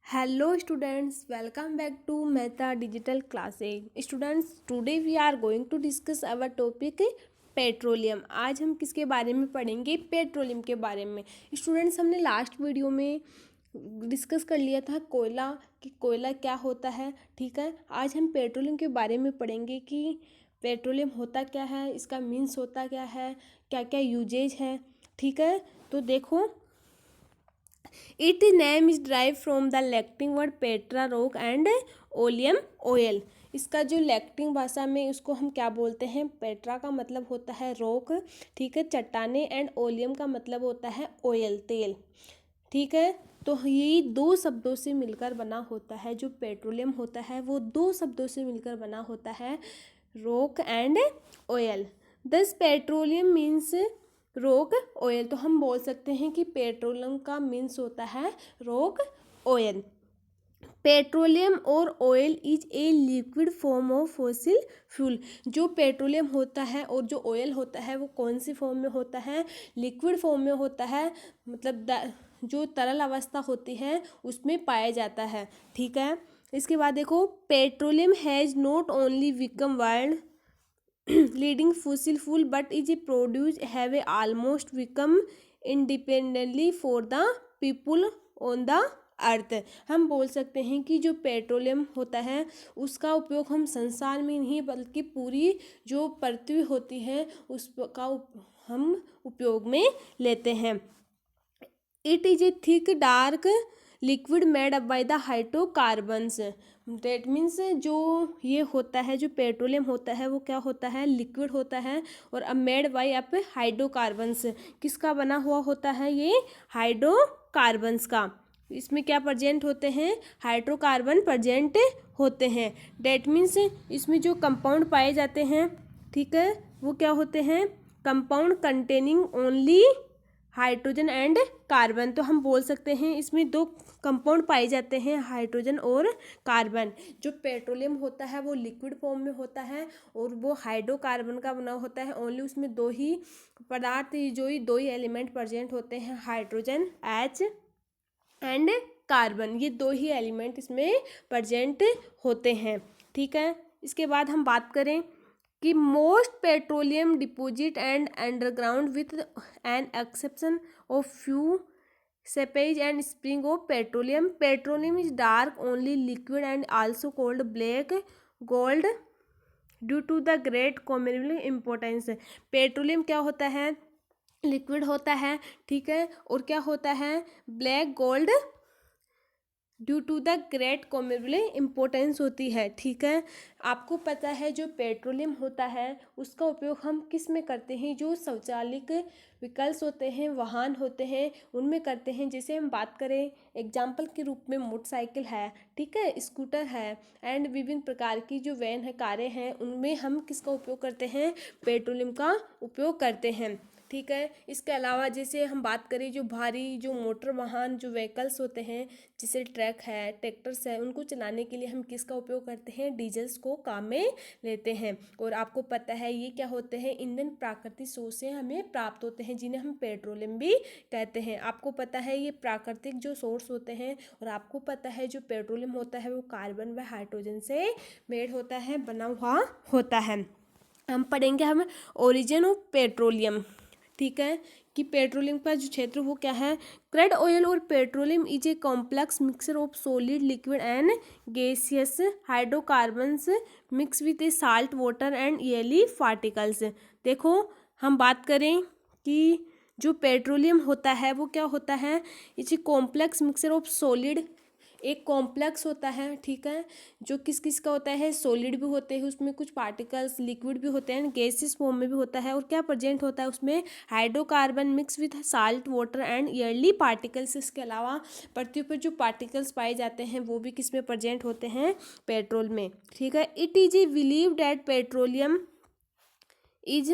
Hello students, welcome back to Meta Digital Classes. Students, today we are going to discuss our topic petroleum. आज हम किसके बारे में पढ़ेंगे? पेट्रोलियम के बारे में। स्टूडेंट्स, हमने लास्ट वीडियो में डिस्कस कर लिया था कोयला कि कोयला क्या होता है। ठीक है, आज हम पेट्रोलियम के बारे में पढ़ेंगे कि पेट्रोलियम होता क्या है, इसका मीन्स होता क्या है, क्या क्या यूजेज है। ठीक है, तो देखो, it name is drive from the Latin word Petra rock and oleum oil. इसका जो लैटिन भाषा में उसको हम क्या बोलते हैं? पेट्रा का मतलब होता है रॉक, ठीक है, चट्टाने, एंड ओलियम का मतलब होता है ऑयल, तेल। ठीक है, तो ये दो शब्दों से मिलकर बना होता है। जो पेट्रोलियम होता है वो दो शब्दों से मिलकर बना होता है, रॉक एंड ऑयल। दस पेट्रोलियम मीन्स रॉक ऑयल। तो हम बोल सकते हैं कि पेट्रोलियम का मीन्स होता है रॉक ऑयल। पेट्रोलियम और oil is a liquid form of fossil fuel. जो पेट्रोलियम होता है और जो ऑयल होता है वो कौन सी फॉर्म में होता है? लिक्विड फॉर्म में होता है, मतलब जो तरल अवस्था होती है उसमें पाया जाता है। ठीक है, इसके बाद देखो, petroleum has not only become world leading fossil fuel but is produced have almost become independently for the people on the अर्थ। हम बोल सकते हैं कि जो पेट्रोलियम होता है उसका उपयोग हम संसार में नहीं बल्कि पूरी जो पृथ्वी होती है उसका हम उपयोग में लेते हैं। It is a thick dark liquid made up by the hydrocarbons. That means जो ये होता है, जो पेट्रोलियम होता है वो क्या होता है? लिक्विड होता है, और अब मेड बाय अप हाइड्रोकार्बन्स। किसका बना हुआ होता है? ये हाइड्रोकार्बन्स का। इसमें क्या प्रेजेंट होते हैं? हाइड्रोकार्बन प्रेजेंट होते हैं। डेट मीन्स इसमें जो कंपाउंड पाए जाते हैं, ठीक है, वो क्या होते हैं? Compound containing only hydrogen and carbon. तो हम बोल सकते हैं इसमें दो कंपाउंड पाए जाते हैं, हाइड्रोजन और कार्बन। जो पेट्रोलियम होता है वो लिक्विड फॉर्म में होता है और वो हाइड्रोकार्बन का बना होता है। ओनली उसमें दो ही पदार्थ, दो ही एलिमेंट प्रेजेंट होते हैं, हाइड्रोजन एच एंड कार्बन। ये दो ही एलिमेंट इसमें प्रेजेंट होते हैं। ठीक है, इसके बाद हम बात करें कि most petroleum deposit and underground with an exception of few seepage and spring of petroleum. Petroleum is dark only liquid and also called black gold due to the great commercial importance. Petroleum क्या होता है? Liquid होता है, ठीक है, और क्या होता है? Black gold due to the great commercial importance होती है। ठीक है, आपको पता है जो पेट्रोलियम होता है उसका उपयोग हम किस में करते हैं? जो शौचालयिक व्हीकल्स होते हैं, वाहन होते हैं, उनमें करते हैं। जैसे हम बात करें एग्जाम्पल के रूप में, मोटरसाइकिल है, ठीक है, स्कूटर है, एंड विभिन्न प्रकार की जो वैन है, कारें हैं, उनमें हम किसका उपयोग करते हैं? पेट्रोलियम का उपयोग करते हैं। ठीक है, इसके अलावा जैसे हम बात करें जो भारी जो मोटर वाहन जो व्हीकल्स होते हैं, जैसे ट्रक है, ट्रैक्टर्स है, उनको चलाने के लिए हम किसका उपयोग करते हैं? डीजल्स को काम में लेते हैं। और आपको पता है ये क्या होते हैं? ईंधन प्राकृतिक स्रोत से हमें प्राप्त होते हैं, जिन्हें हम पेट्रोलियम भी कहते हैं। आपको पता है ये प्राकृतिक जो सोर्स होते हैं, और आपको पता है जो पेट्रोलियम होता है वो कार्बन व हाइड्रोजन से मेड होता है, बना हुआ होता है। हम पढ़ेंगे हम ओरिजिन ऑफ पेट्रोलियम। ठीक है, कि पेट्रोलियम का जो क्षेत्र वो क्या है? क्रूड ऑयल और petroleum is a complex mixture of solid liquid and gaseous hydrocarbons mix with A salt water and early particles. देखो, हम बात करें कि जो पेट्रोलियम होता है वो क्या होता है? Is a complex mixture of solid, एक कॉम्प्लेक्स होता है, ठीक है, जो किस किस का होता है? सॉलिड भी होते हैं उसमें, कुछ पार्टिकल्स लिक्विड भी होते हैं, गैसेस फॉर्म में भी होता है, और क्या प्रेजेंट होता है उसमें? Hydrocarbon mix with salt water and early particles. इसके अलावा पृथ्वी पर जो पार्टिकल्स पाए जाते हैं वो भी किस में प्रेजेंट होते हैं? पेट्रोल में। ठीक है, it is a believe that petroleum is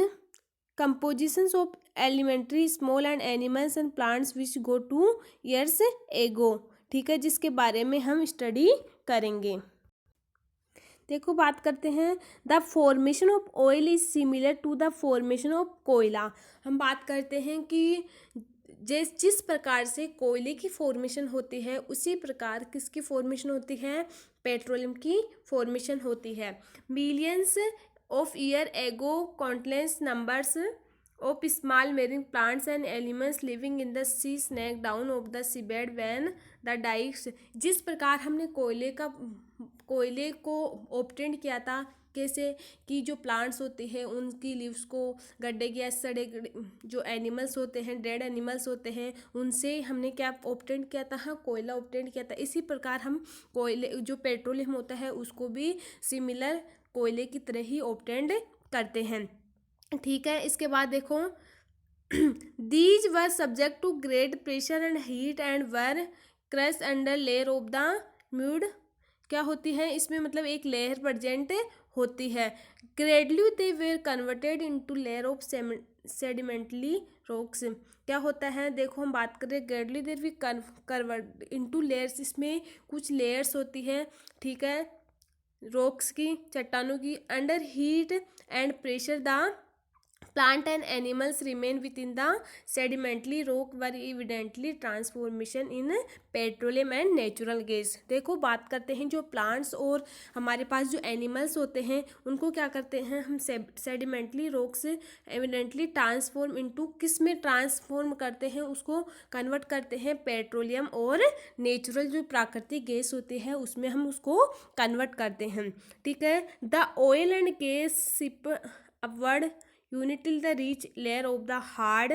compositions of elementary small and animals and plants which go to years ago। ठीक है, जिसके बारे में हम स्टडी करेंगे। देखो, बात करते हैं, the formation of oil is similar to the formation of कोयला। हम बात करते हैं कि जिस प्रकार से कोयले की फॉर्मेशन होती है उसी प्रकार किसकी फॉर्मेशन होती है, पेट्रोलियम की फॉर्मेशन होती है। Millions of year ago countless numbers of small marine plants and animals living in the sea sank down of the seabed when they डाइक्स। जिस प्रकार हमने कोयले को ऑब्टेन किया था, कैसे कि जो प्लांट्स होते हैं उनकी लीव्स को गड्ढे या सड़े जो एनिमल्स होते हैं, डेड एनिमल्स होते हैं, उनसे हमने क्या ऑब्टेन किया था, हाँ कोयला ऑब्टेन किया था। इसी प्रकार हम कोयले जो पेट्रोलियम होता है उसको भी सिमिलर कोयले की तरह ही ऑब्टेन करते हैं। ठीक है, इसके बाद देखो these were subject to great pressure and heat and were crush under layer of the mud. क्या होती है इसमें, मतलब एक लेयर प्रेजेंट होती है। Gradually they were converted into layer of sedimentary rocks. क्या होता है, देखो हम बात करें gradually there we convert into layers, इसमें कुछ लेयर्स होती है, ठीक है, रॉक्स की, चट्टानों की। Under heat and pressure the plant and animals remain within the sedimentary rock were evidently transformation in petroleum and natural gas। देखो बात करते हैं जो प्लांट्स और हमारे पास जो एनिमल्स होते हैं उनको क्या करते हैं हम, सेडिमेंटली रॉक से एविडेंटली ट्रांसफॉर्म इनटू, किस में ट्रांसफॉर्म करते हैं, उसको कन्वर्ट करते हैं पेट्रोलियम और नेचुरल जो प्राकृतिक गैस होती है उसमें हम उसको कन्वर्ट करते हैं। ठीक है, the oil and gas seep upward until they reach layer of the hard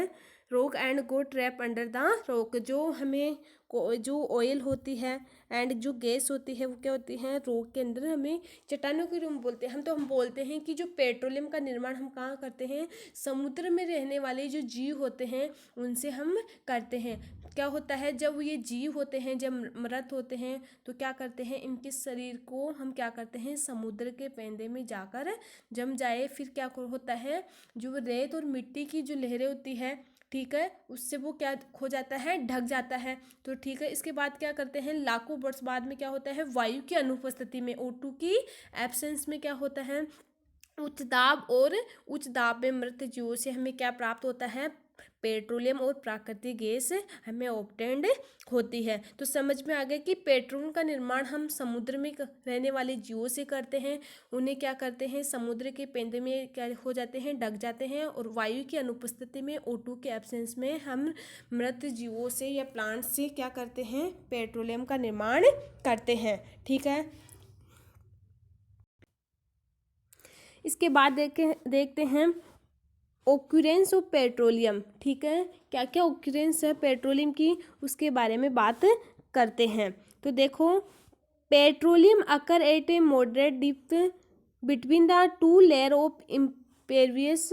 rock and go trap under the rock. जो हमें जो ऑयल होती है एंड जो गैस होती है वो क्या होती है, रॉक के अंदर हमें चट्टानों के रूम बोलते हैं। हम बोलते हैं कि जो पेट्रोलियम का निर्माण हम कहाँ करते हैं, समुद्र में रहने वाले जो जीव होते हैं उनसे हम करते हैं। क्या होता है, जब ये जीव होते हैं, जब मृत होते हैं तो क्या करते हैं, इनके शरीर को हम क्या करते हैं, समुद्र के पेंदे में जाकर जम जाए, फिर क्या होता है, जो रेत और मिट्टी की जो लहरें होती है, ठीक है, उससे वो क्या हो जाता है, ढक जाता है। तो ठीक है, इसके बाद क्या करते हैं, लाखों वर्ष बाद में क्या होता है, वायु की अनुपस्थिति में, O2 की एब्सेंस में क्या होता है, उच्च दाब और उच्च दाब में मृत जीवों से हमें क्या प्राप्त होता है, पेट्रोलियम और प्राकृतिक गैस हमें ऑब्टेन्ड होती है। तो समझ में आ गया कि पेट्रोल का निर्माण हम समुद्र में रहने वाले जीवों से करते हैं। उन्हें क्या करते हैं, समुद्र के पेंदे में क्या हो जाते हैं, ढक जाते हैं, और वायु की अनुपस्थिति में, O2 के एब्सेंस में हम मृत जीवों से या प्लांट से क्या करते हैं, पेट्रोलियम का निर्माण करते हैं। ठीक है, इसके बाद देखते हैं ऑक्यूरेंस ऑफ पेट्रोलियम। ठीक है, क्या क्या ऑक्यूरेंस है पेट्रोलियम की, उसके बारे में बात करते हैं। तो देखो, petroleum occur at a moderate depth between the two layer of impervious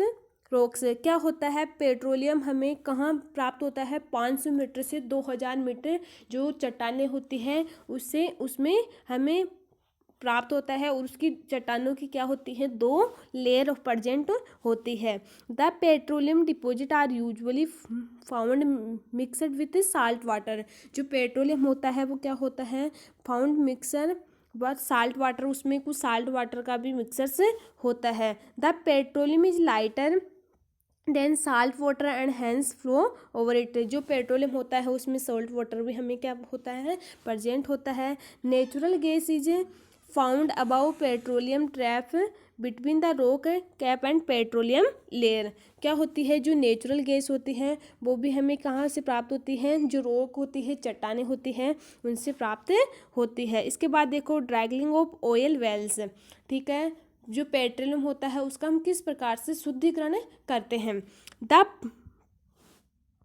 rocks. क्या होता है, पेट्रोलियम हमें कहाँ प्राप्त होता है, 500 मीटर से 2000 मीटर जो चट्टानें होती हैं उसमें हमें प्राप्त होता है, और उसकी चट्टानों की क्या होती है, 2 लेयर ऑफ प्रेजेंट होती है। The petroleum deposits are usually found mixed with salt water. जो पेट्रोलियम होता है वो क्या होता है, found mixer but salt water, उसमें कुछ साल्ट वाटर का भी मिक्सर से होता है। The petroleum is lighter than salt water and hence flow over it. जो पेट्रोलियम होता है उसमें सॉल्ट वाटर भी हमें क्या होता है, प्रेजेंट होता है। Natural gas is found above petroleum trap between the rock cap and petroleum layer. क्या होती है, जो नेचुरल गैस होती है वो भी हमें कहाँ से प्राप्त होती है, जो रॉक होती है, चट्टानें होती हैं, उनसे प्राप्त होती है। इसके बाद देखो ड्रैगलिंग ऑफ ऑयल वेल्स। ठीक है, जो पेट्रोलियम होता है उसका हम किस प्रकार से शुद्धिकरण करते हैं। The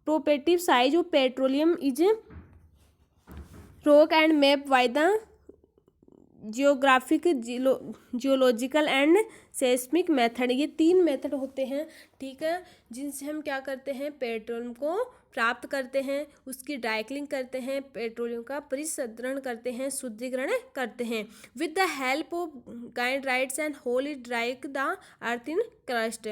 prospective size of petroleum is rock and map by the geographic, geological and seismic method. ये 3 मेथड होते हैं, ठीक है, जिनसे हम क्या करते हैं, पेट्रोलियम को प्राप्त करते हैं, उसकी ड्राइक्लिंग करते हैं, पेट्रोलियम का परिशुद्धीकरण करते हैं, शुद्धिकरण करते हैं। विद द हेल्प ऑफ गाइड्राइट्स and hole it drill the earth in crust.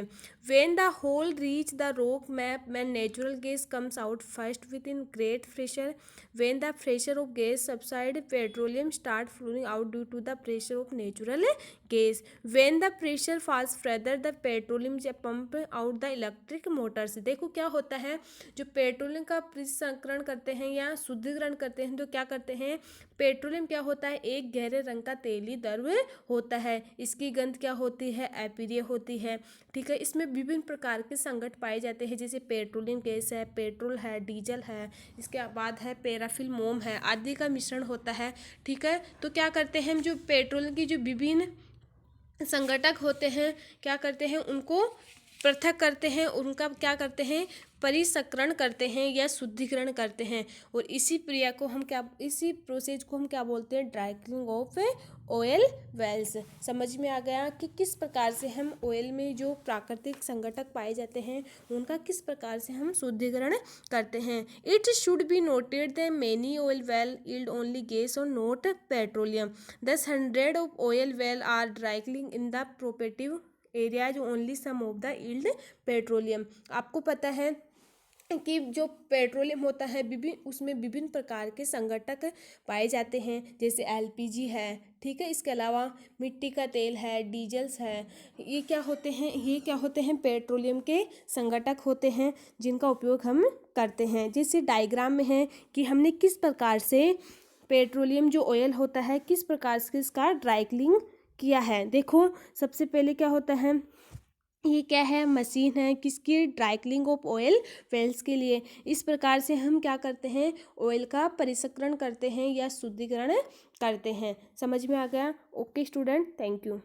When the hole reach the rock map when natural gas comes out first within great pressure, when the pressure of gas subside, petroleum start flowing out due to the pressure of natural gas. When the pressure falls further, the petroleum is pumped out the electric Motors. देखो क्या होता है, जो petroleum का प्रसंस्करण करते हैं या शुद्धिकरण करते हैं तो क्या करते हैं, पेट्रोलियम क्या होता है, एक गहरे रंग का तेली द्रव्य होता है। इसकी गंध क्या होती है, अप्रिय होती है। ठीक है, इसमें विभिन्न प्रकार के संघटक पाए जाते हैं, जैसे पेट्रोलियम गैस है, पेट्रोल है, डीजल है, इसके बाद है पैराफिन मोम है, आदि का मिश्रण होता है। ठीक है, तो क्या करते हैं हम, जो पेट्रोलियम की जो विभिन्न संघटक होते हैं क्या करते हैं, उनको पृथक करते हैं, उनका क्या करते हैं, परिसंकरण करते हैं या शुद्धिकरण करते हैं। और इसी प्रक्रिया को हम क्या, इसी प्रोसेस को हम क्या बोलते हैं, ड्राइक्लिंग ऑफ ऑयल वेल्स। समझ में आ गया कि किस प्रकार से हम ऑयल में जो प्राकृतिक संघटक पाए जाते हैं उनका किस प्रकार से हम शुद्धिकरण करते हैं। It should be noted that many oil well yield only gas और नॉट पेट्रोलियम। दस 100 of oil well are drilling in the prospective area जो only some of the yield petroleum. आपको पता है कि जो पेट्रोलियम होता है विभिन्न, उसमें विभिन्न प्रकार के संघटक पाए जाते हैं, जैसे एलपीजी है। ठीक है, इसके अलावा मिट्टी का तेल है, डीजल्स है, ये क्या होते हैं, ये क्या होते हैं, पेट्रोलियम के संघटक होते हैं जिनका उपयोग हम करते हैं। जैसे डायग्राम में है कि हमने किस प्रकार से पेट्रोलियम जो ऑयल होता है किस प्रकार से इसका ड्राइक्लिंग किया है। देखो सबसे पहले क्या होता है, ये क्या है, मशीन है किसकी, ड्राइक्लिंग ऑफ ऑयल वेल्स के लिए। इस प्रकार से हम क्या करते हैं, ऑयल का परिसंकरण करते हैं या शुद्धिकरण करते हैं। समझ में आ गया? Okay student, thank you.